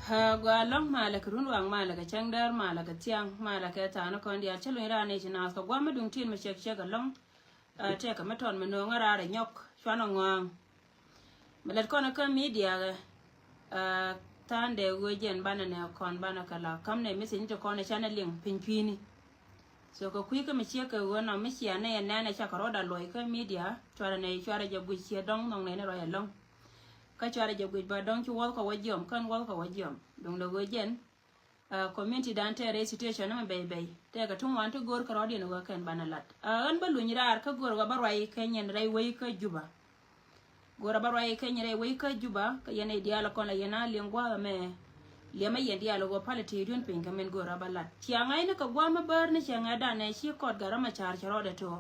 ha gwa long mala kurun wang mala ka changdar mala ka tiang mala ka ta no kon dia chalo ira ne china ka gwa madung tin ma chek chek long te ka maton ma no ngara re nyok chwana ngwang malet kon ka media ga tande wojen bana ne kon bana kala kam ne mesin to kon chana ling pinpini so ko kui ka me chek ka wona me sia ne na cha ka roda loy ka media chwana ne chwana ja bu sia dong nong ne ro ya long ka chara jabu ba don ki wal ka wajom kan wal ka wajom dong do gojen community dan te situation ma bay te ka tun wan to gor ka rodi no kan banalat an balu nyira ka gor ga barwai kenyen rai wai ka juba gor barwai kenyen rai wai ka juba ka yene diala kon la yana lengwa me le ma yen diala go palati run pin ka men gor balat tiangai ne ka gwa ma bar ne tianga da ne shi kod garama char charo to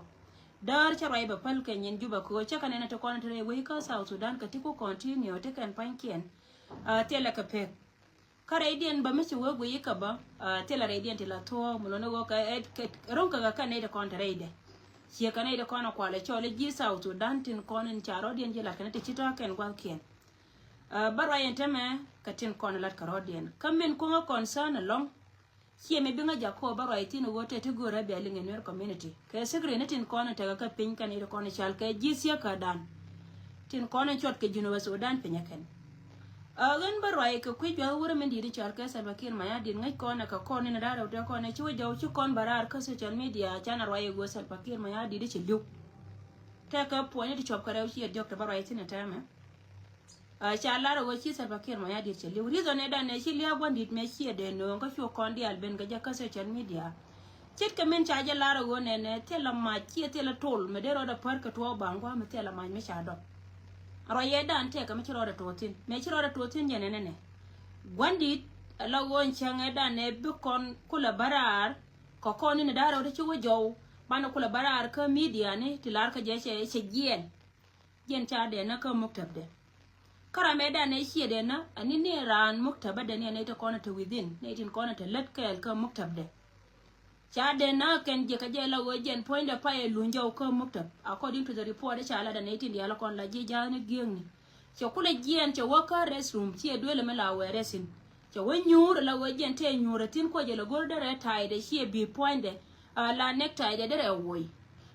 dar charai ba pal kenyen juba ko chaka ne to kon tare wai ka South Sudan ka tiko continue te kan pankien tela ka pe kare dien ba misi wo go yika ba tela radiant la to mulono go ka ronka ga kan ne de kon tare de sie kan ne de kon ko le chole ji South Sudan tin kon en charo dien je la kan te chita ken gwal kien bara yenteme ka tin kon lat ka rodien kamen ko concern long sie me binga jako baro itino wote te gora be alinge nwer community ke segre ne tin kono te ka pin kan ire kono chal ke jisia ka dan tin kono chot ke jino Sudan pinya ken agen baro ay ko kwi jo wura men diri chal ke sabakir maya din ngai kono ka kono ne daro te kono chu jo chu kon barar ka social media chana roye go sabakir maya diri chilu te ka poni di chop kare uchi jok te baro itino tama cha lara go chi sabakir maya dir cheli reason e dan ne chi lia gwandit me chi de no ko chu kon di alben ga ka social media chet ka men cha ja lara go ne tela ma chi tela tol me de ro da par ka to bangwa me tela ma me cha do ro ye dan te ka me chi ro da totin me chi ro da totin je ne gwandit la go changa dan ne bi kon kula barar ko kon ni da ro da chi wo jo bana kula barar ka media ne tilar ka je che gen cha de na ka muktab de kara me da ne shi de na ani ne ran muktaba da ne ta kona ta within ne tin kona ta let ka muktab de cha de na ken je ka je la wojen point da pae lunjo ka muktab according to the report cha la da ne tin ya la kon la ji ja ne gieng ni cho kula gien cho waka restroom chi dole me la we resin cho we nyur la wojen te nyur tin ko je la gor da re tai de shi bi point de la necktie de re woi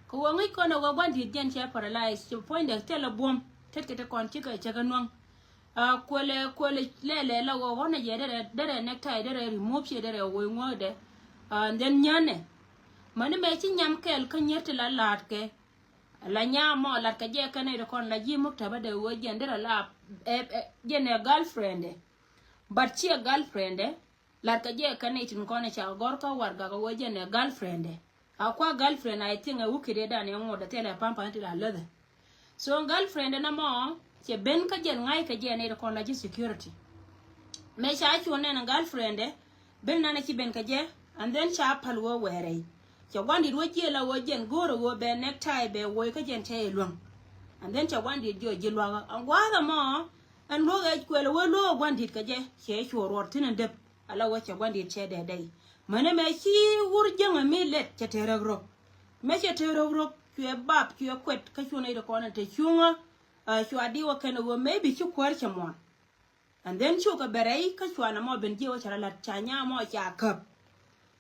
ko wangi ko na wa bandi gen cha paralyze cho point de te la bom tet ke te kon chi ka cha ganwang kwele lele la wo wona je dere necktie dere remove she dere wo ngode and then nyane mane me chi nyam kel ka nyerte la lat ke la nyamo lat ka je ka ne kon la ji muktaba de wo je dere la je ne girlfriend but chi girlfriend lat ka je ka ne tin kon cha gor ka warga ka wo je ne girlfriend akwa girlfriend I think a wukire da ne ngoda tele pampa nti la lede so girlfriend na mo che ben ka jen ngai ka je ne ko na ji security me cha chu ne na girlfriend ben na ki ben ka je and then cha palwo were che gwandi ro je la wo jen goro wo be necktie be wo ka jen te luang and then cha gwandi jo ji luang an gwa da mo an lo ga ko lo lo gwandi ka je che chu ro tin de ala wo cha gwandi che de dai mane me chi wur janga mi let che te ro me che te ro kye bab kye kwet ka chu ne ko na te chunga chua di wa kana wo maybe chu kwar chamon and then chu ka berei ka chua na mo ben je wa chara la cha nya mo cha kap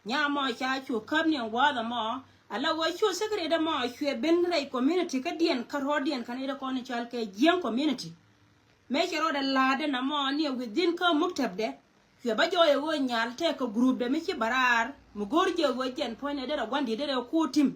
nya mo cha chu kap ne wa da mo ala wo chu sekre da mo chue ben rai community ka dien ka ro dien kan ida ko ni chal ke jien community me chero da la de na mo ni within ka muktab de chue ba jo ye wo nyal te ka group de me chi barar mu gor je wo jen po ne de da gwandi de ku tim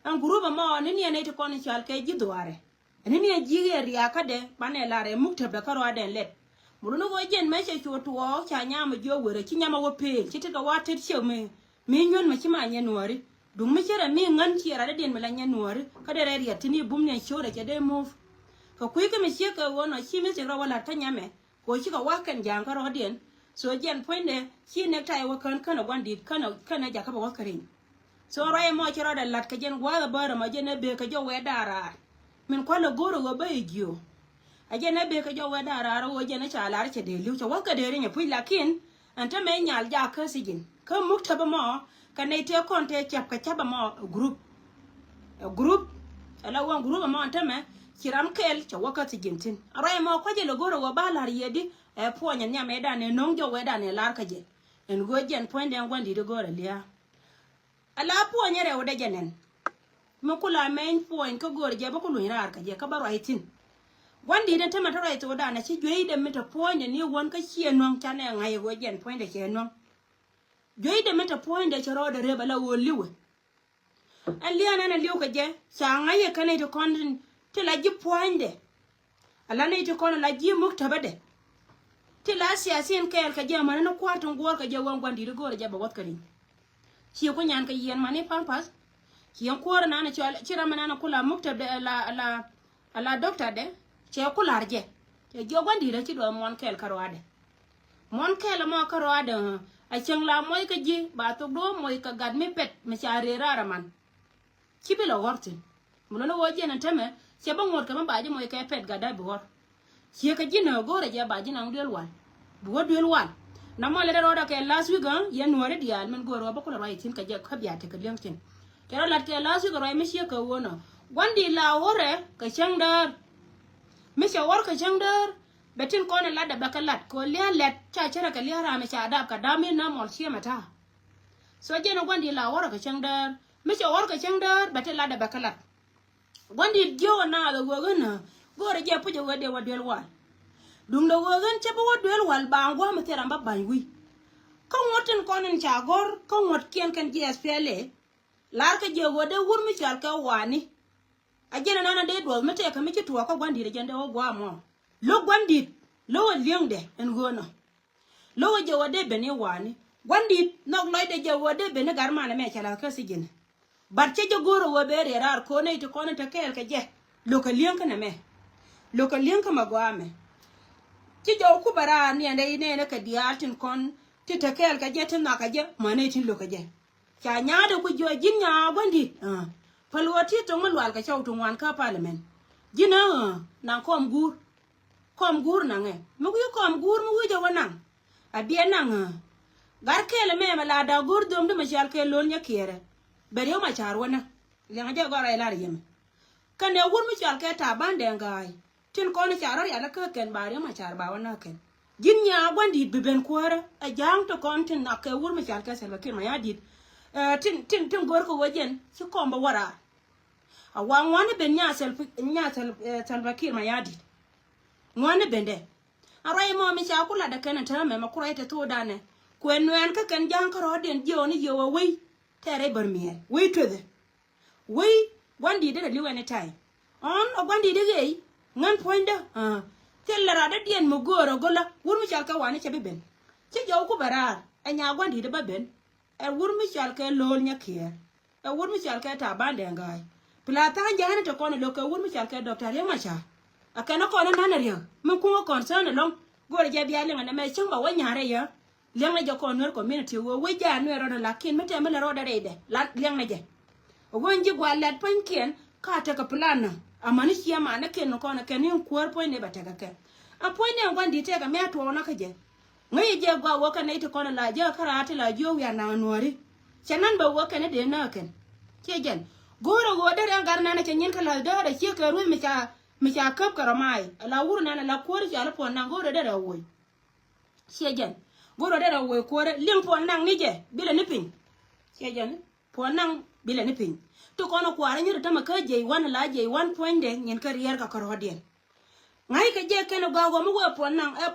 an group mo ni ne te ko ni chal ke jidware nini jigi ria ka de bane lare muktab da karo aden let muruno go jen meche chuto cha nyama jo wore chi nyama wo pel chi te ka watet che me nyon ma chi ma nya nuori dung me chere mi ngan chi ra den me la nya nuori ka de ria tini bum ne chore che de move ka kui ka me che ka wono chi me che ro wala ta nyame ko chi ka wakan jang karo den so jen point de chi ne tai wo kan kana gwandi kana ja ka ba wakarin so rai mo che ro da lat ka jen gwa ba ra ma jen be ka jo we dara min kwala goro go bay gyo aje na be ka jo wada raro wo je na chala ar che de lu cho wa ka de nya pui lakin anta me nyal ja ka sigin ka muktaba mo ka ne te kon te chap ka chaba mo group ala wa group mo anta me kiram kel cho wa ka sigin tin ara mo ko je lo goro go ba lar yedi e po nya nya me da ne nong jo we da ne lar ka je en go jen point en gwandi de gore lia ala po nya re wode jenen mo kula main point ko gore je ba ko lu rar ka je ka baro itin gwandi de tema to right oda na chi jwe de meta po nya ni won ka chie non chane ngai go jen point de che non jwe de meta point de choro de re bala wo liwe aliana na liu ka je sa ngai ka ne to kon te la ji point de ala ne to kon la ji muktaba de ti la siasin kel ka jama na kwatun gor ka je wan gwandi de gor je ba wat kari ci ko nyan ka yen mane pampas ci yan ko na na ci ra mana na kula muktab de la doctor de ci kula arje ci jo gwandi de ci do mon kel karwade mon kel mo karwade a ceng la moy ka ji ba to do moy ka gad mi pet me chare rara man ci bi la wortin mo no woje na teme ci ba ngot ka ba ji moy ka pet gada bi wor ci ka ji na gore je ba ji na ngel wal bu del wal na mo le ro da ke last week ya nuore dial men goro ba ko la right ka je ka biya te ka lentin kero lat ke last week ro mi shi ka wono gwandi la hore ka cengdar mi shi wor ka cengdar betin ko ne lada bakalat ko le let cha chara ka le ra me cha da ka da mi na mo shi mata so je no gwandi la hore ka cengdar mi shi wor ka cengdar betin lada bakalat gwandi jo na ga gogona gore je pu je wode wadel wal dung do gogan che bo wadel wal ba ngwa me tera ba banwi ko ngoten ko nen cha gor ko ngot kien kan je spele lar ka je wode wur mi chal ka wani ajena nana de do me te ka mi tuwa ko gwandi de jende o gwa mo lo gwandi lo liang de en gono lo je wode bene wani gwandi nok loy de je wode bene garma na me chala ka sijine barche je goro wo bere rar ko ne to ko ne te kel ka je lo ka liang ka na me lo ka liang ka magwame ci jo ku bara ni ande ne ka diatin kon ti te kel ka je tin na ka je mane tin lo ka je cha nya de ku jo jin nya gwandi palwati to malwal ka chaw to wan ka parliament jina na kom gur na nge mu ku kom gur mu jo wanang abia nang gar kele me mala da gur dom de machal ke lol nya kere bere ma char wana le nga je gore la yem kane gur mu chal ke ta bande ngai tin ko ne charo ya la ka ken bare ma char ba wana ken jin nya gwandi biben kwara a jang to kontin na ke gur mu chal ke selwa ke ma ya dit tin gor ko wajen ci komba wara a wa ngwane ben nya selva kir ma yadi ngwane bende arai mo mi cha kula da kana ta me makura ita to dane ko en ka kan jang ko den joni yo wi tere bar mi wi to the wi wandi de liwe ne tai on o wandi de gei ngan poinda tellera da dien mo goro gola wur mi cha ka wani che ben ci jo ku barar anya wandi de ba ben e wur mi chal ke lol nya kier e wur mi chal ke ta bande ngai plata jana to kono lo ke wur mi chal ke doctor ya macha akana kono nana riya mun ko concern long gor je biya le ngana me chimba wa nyare ya leng jo kono community wo we ja no ro la kin mete me ro da de la leng na je wonji gwa lat pankien ka ta ka plana amani siya ma na ken kono ken yin kuor point ne bataka ke a point ne ngwandi te ka me to na ka je ngai je gwa wo kana ite kono la je karate la jo wi na nori chanan ba wo kana de na ken ke jen goro go da ran garna na chen kala da ke ka ru mi cha kap karamai la wuru na la kor ja la pon na goro da wo ke jen goro da wo ko lim pon nang ni je bila ni pin ke jen pon nang bila ni pin to kono kwara nyir ta maka je wan la je 1 point de nyen ka rier ka karodien ngai ka je kene gago mu go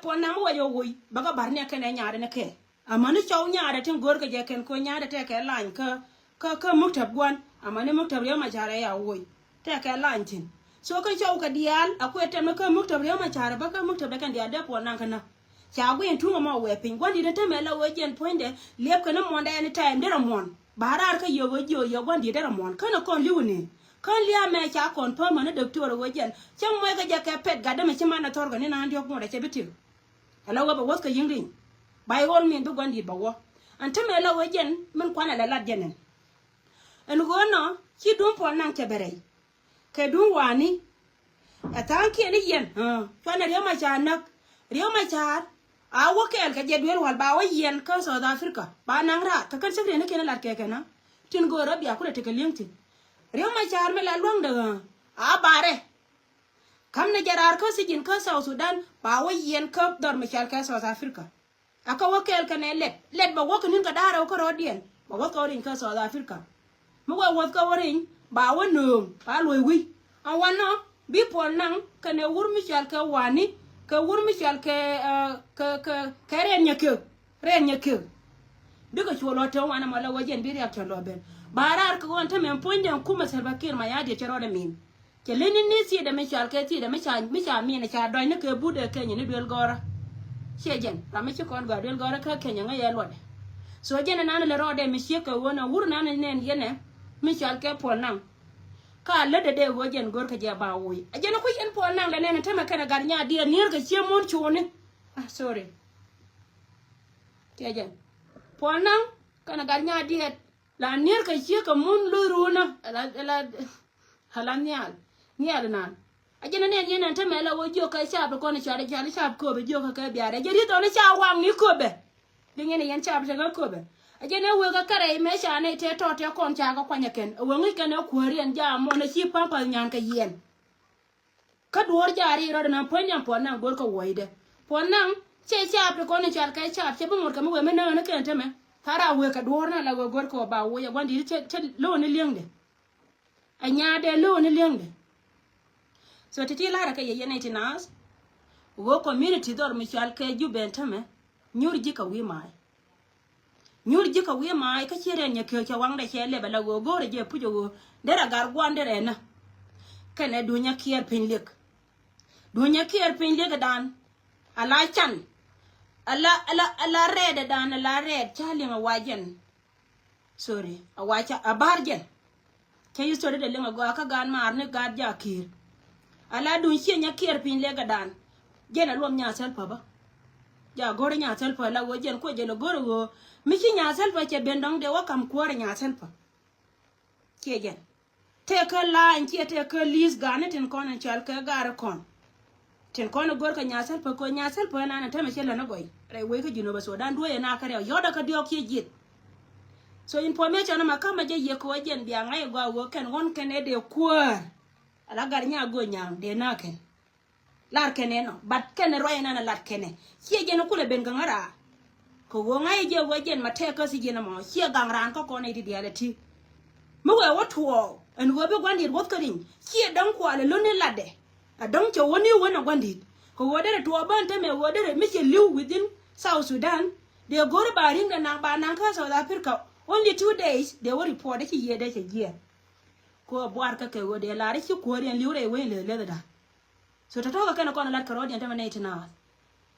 pon nang wo yo woi baga barne kene nyaade ne ke amani chaw nyaade tin gor ka je ken ko nyaade te ke lan ka muktab gwan amani muktab yo ma jare ya woi te ke lan tin so ka chaw ka dial akwai te maka muktab yo ma jare baka muktab da kan dia de pon nang kana cha gwen tuma ma we pin gwandi de te mela wo jen point de lep kana monda any time de ramon barar ka yo gwandi de ramon kana kon liwni kan lia me cha kon pa mana doctor wo jen chang mo ga ja ka pet ga de me chima na torga ni na ndio ko de chebitil ala wa ba was ka yingring by all means do gwandi ba wo ante me la wo jen men kwana la lat jenen en go no chi dum pon nang ke bere ke dum wani atan ke ni yen kwana riyo ma cha a wo ke ka je duel wal ba wo yen ka South Africa ba nang ra ka kan sekre ne ke na lat ke kana tin go rabia ku le te ke liengtin riyo ma cha me la luang de a bare kam na jarar ka sijin ka South Sudan ba wai yen ka dor Michel ka South Africa aka wakel ka ne let ba wakin ka dara ko rodien ba wakorin ka South Africa mu wa wat ka warin ba wonu ba loy wi an wanno bi pol nang ka ne wur Michel ka wani ka wur Michel ka ren nyake duka chulo to wana mala wajen bi reaction lo ben barar ka won ta men ponde kuma Salva Kiir ma yade chero da min ke lenin ni si da Michel ka ti da Michel mi na cha doy ne ke bude Kenya ni del gora shejen la mi ci kon ga del gora ka Kenya nga yelo de so jena nan le rode mi she ka wona wur nan nen yene Michel ka pol nang ka le de wajen gor ka je ba woyi a jena ko yen pol nang le nen ta ma kana gar nya di nir ka che mon chune ah sorry tejen pol nang kana gar nya di la nir ka che ka mon luruna la halanyal nial nan ajena ne yena ta mela wo jo ka sha ko ne chare chare sha ko be jo ka biare je ri to ne sha wang ni ko be dinge ne yen sha be ko be ajena wo ka kare me sha ne te to te kon cha ka kwanya ken wo ngi ken ko rien ja mo ne chi pampa nyan ka yen ka dor jari ro na ponya po na gor ko woide po nan che sha ko ne char ka sha che bu ka mo me na ne ken te me tara wo ka dor na la gor ko ba wo ya gwandi che lo ne liengde anya de lo ne liengde so titi lara ka yene tinas wo community dor Michel ka ju bentame nyurji ka wi mai ka chere nya ke wangda chele bala go gore je pujo go dera gar gwande rena kene dunya kier pinlik dan ala chan ala red dan ala red chali ma wajen sorry awacha abarjen ke yu sore de lenga go aka gan mar ne gad ja kir ala dun shi nya kier pin lega dan jena lom nya sel pa ba ja gore nya sel pa la wo jen ko je lo gore go mi chi nya sel pa che bendong de wa kam ko nya sel pa ke jen te ka la en ke te ka lis gan tin kon en chal ka gar kon tin kon gore ka nya sel pa ko nya sel pa na ta me chela na goy re we ka jino ba so dan do na ka re yoda ka dio ke jit so information ma kama je ye ko jen bia ngai go wo ken won ken e de kuar ala gar nya go nyang de na ken lar kene no bat kene roy na lar kene sie je no kule ben gangara ko wo ngai je wo jen mate ka si je na mo sie gangran ko ko ne di dialeti mo we wo tuo en wo be gwandi wo karin sie dan ko ale lo ne lade a don che woni wona gwandi ko wo dere tuo ban te me wo dere mi che live within South Sudan de gor barin da na ba nan ka South Africa only 2 days they were reported here that year ko boar ka ke wo de la ri ko rien liure we le da so to ka kana ko na lat karodi anta na itina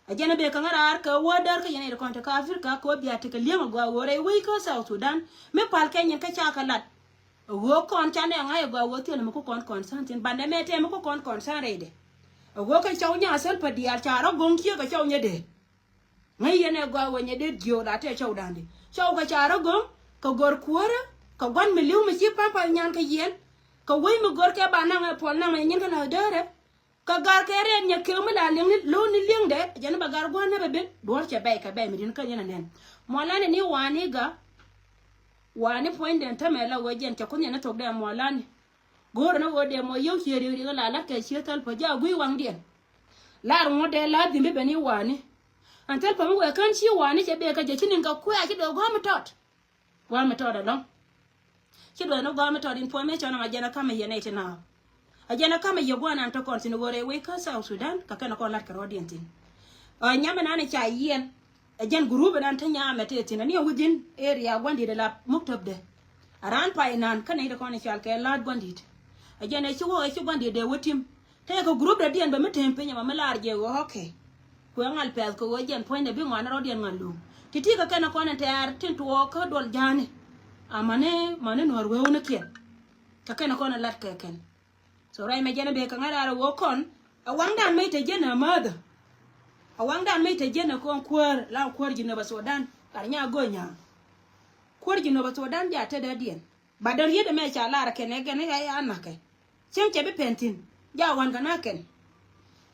ajena be kan arar ka wo dar ka yene ko ka Africa ko biya te ka lema go wo re we ko South Sudan me pal Kenya ka cha ka lat wo kon cha ne ngai go wo te mo ko kon santin bande me te mo ko kon san re de wo ka chaw nya sel pa diar cha ro gon ki ka chaw nye de ngai yene go wo nye de gyo da te chaw dande chaw ka cha ro gon ka gor kuora ka gwan mi liu mi chi pampa nyan ka yen ka wei mi gor ke ba na pol na nyen ka na dere ka gar ke ren nya ke mi la ling lo ni ling de jan ba gar gwan na be dor che bay ka bay mi din ka yana nen molane ni wani point den ta me la wajen ta kunya na tok de molane gor na wode mo yow che ri la la ke che tal pa ja gui wang den lar mo de la dimbe be ni wani antel pa mo we kan chi wani che be ka je chinin ka ku ya ki do go mi tot wa mi tot along kido no ga mi tot information na jana kama yene ite na ajana kama yogwana to kon sino gore we ka South Sudan ka kana kon lat ka rodientin nyama na ne cha yen ajan group dan ta nyama te tin ni within area gwandi de la muktab de aran pa inan kana ida kon chal ke lad gwandi ajana chi wo chi gwandi de wotim te ko group da dien ba metem pe nyama melar je go okay ko ngal pel ko wajen point de bi ngwana rodien ngalu titi ka kana kon te ar tin to ko dol jane mane nor we wona kien ka kana kon lat ka ken so rai me jana be ka ngara wo kon awangdan me te jena mada awangdan me te jena kon kwar la kwar jina ba Sudan arnya gonya kwar jina ba Sudan ja te da dien badar yede me cha lara ken e gene ya anake chen che be pentin ja wan kana ken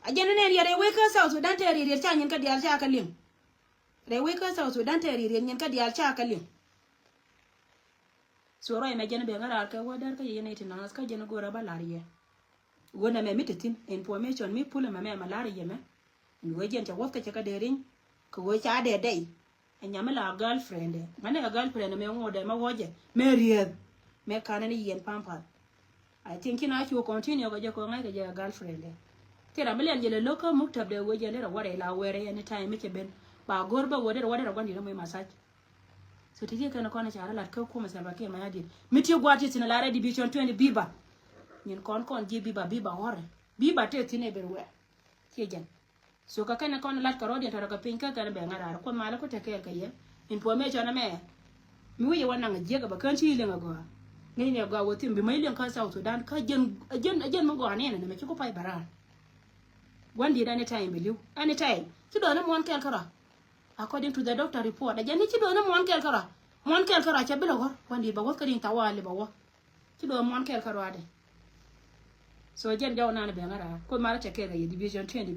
ajena ne yare we ka South Sudan te ri cha nyin ka dial cha ka lim re we ka South Sudan te ri nyin ka dial cha ka lim so rai me jana be ngara ka wadar ka yene tina ka jena gora balariye wona me mititin information mi pula me malari yeme ni wejen ta wofka ka derin ko wo cha de dei anyamela girlfriend mane a girlfriend me ngode ma woje me ried me kanani yen pampa I think ina chu continue ko je ko ngai ke je girlfriend tira melen je le loko muktab de woje le wore la were anytime me ke ben ba gorba wode gwandi mo massage so tije kana kona chara lat ko kuma salba ke mayadi miti gwati tin la division 20 biba nyin kon ji biba hore biba te tine berwe tijen so ka kana kon lat karodi tara ka pinka ka be ngara ko mala ko take ka ye information na me mi wi wannan je ga bakan ci le ngago ngai ne ga wotin bi mai len ka South Sudan ka jen mo go ne ne me ko pai bara wandi da ne time biliu anytime ki do na mon kel kara according to the doctor report da jani ki do na mon kel kara cha bilo gor wandi ba wo ka din tawali ba wo ki do mon kel kara de so jen jaw na be ngara ko mala take ga division 20